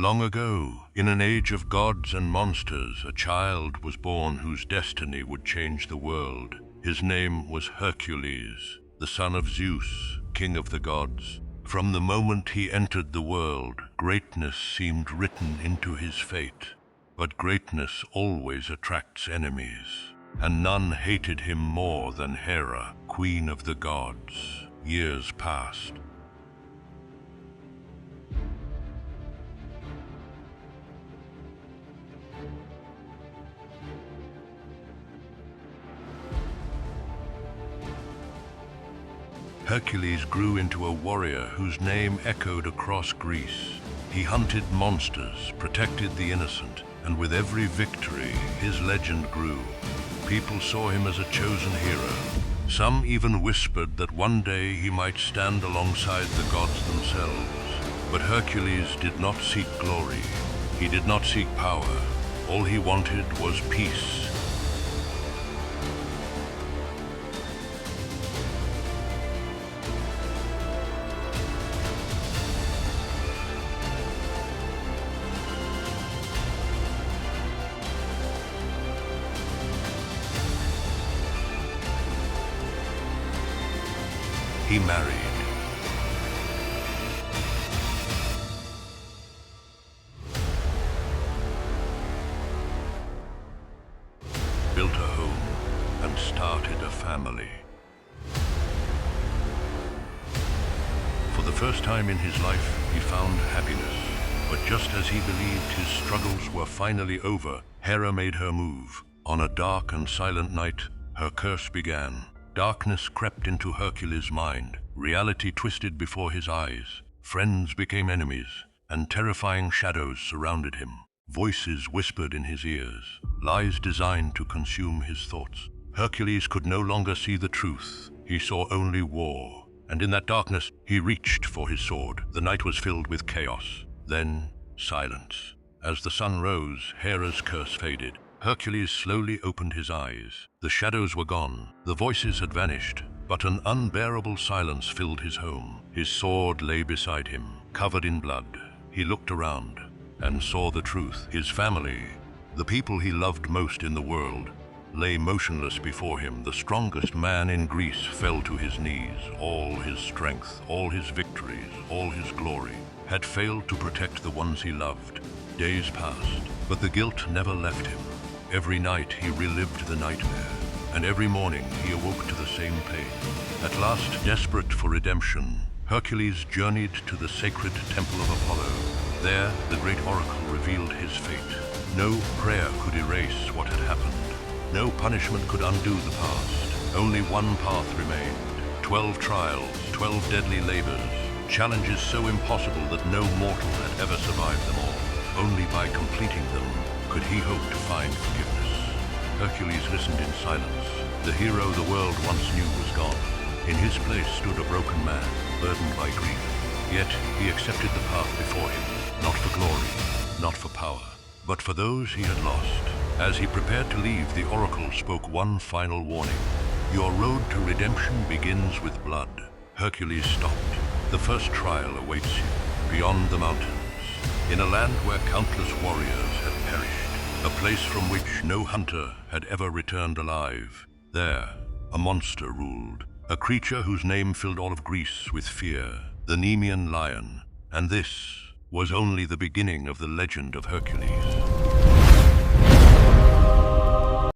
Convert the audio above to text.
Long ago, in an age of gods and monsters, a child was born whose destiny would change the world. His name was Hercules, the son of Zeus, king of the gods. From the moment he entered the world, greatness seemed written into his fate. But greatness always attracts enemies, and none hated him more than Hera, queen of the gods. Years passed. Hercules grew into a warrior whose name echoed across Greece. He hunted monsters, protected the innocent, and with every victory, his legend grew. People saw him as a chosen hero. Some even whispered that one day he might stand alongside the gods themselves. But Hercules did not seek glory. He did not seek power. All he wanted was peace. He married. Built a home and started a family. For the first time in his life, he found happiness. But just as he believed his struggles were finally over, Hera made her move. On a dark and silent night, her curse began. Darkness crept into Hercules' mind. Reality twisted before his eyes. Friends became enemies, and terrifying shadows surrounded him. Voices whispered in his ears, lies designed to consume his thoughts. Hercules could no longer see the truth. He saw only war. And in that darkness, he reached for his sword. The night was filled with chaos. Then, silence. As the sun rose, Hera's curse faded. Hercules slowly opened his eyes. The shadows were gone. The voices had vanished. But an unbearable silence filled his home. His sword lay beside him, covered in blood. He looked around and saw the truth. His family, the people he loved most in the world, lay motionless before him. The strongest man in Greece fell to his knees. All his strength, all his victories, all his glory had failed to protect the ones he loved. Days passed, but the guilt never left him. Every night he relived the nightmare, and every morning he awoke to the same pain. At last, desperate for redemption, Hercules journeyed to the sacred temple of Apollo. There, the great oracle revealed his fate. No prayer could erase what had happened. No punishment could undo the past. Only one path remained. 12 trials, 12 deadly labors, challenges so impossible that no mortal had ever survived them all. Only by completing them could he hope to find forgiveness. Hercules listened in silence. The hero the world once knew was gone. In his place stood a broken man, burdened by grief. Yet he accepted the path before him, not for glory, not for power, but for those he had lost. As he prepared to leave, the oracle spoke one final warning. Your road to redemption begins with blood. Hercules stopped. The first trial awaits you, beyond the mountains, in a land where countless warriors had perished. A place from which no hunter had ever returned alive. There, a monster ruled, a creature whose name filled all of Greece with fear, the Nemean lion. And this was only the beginning of the legend of Hercules.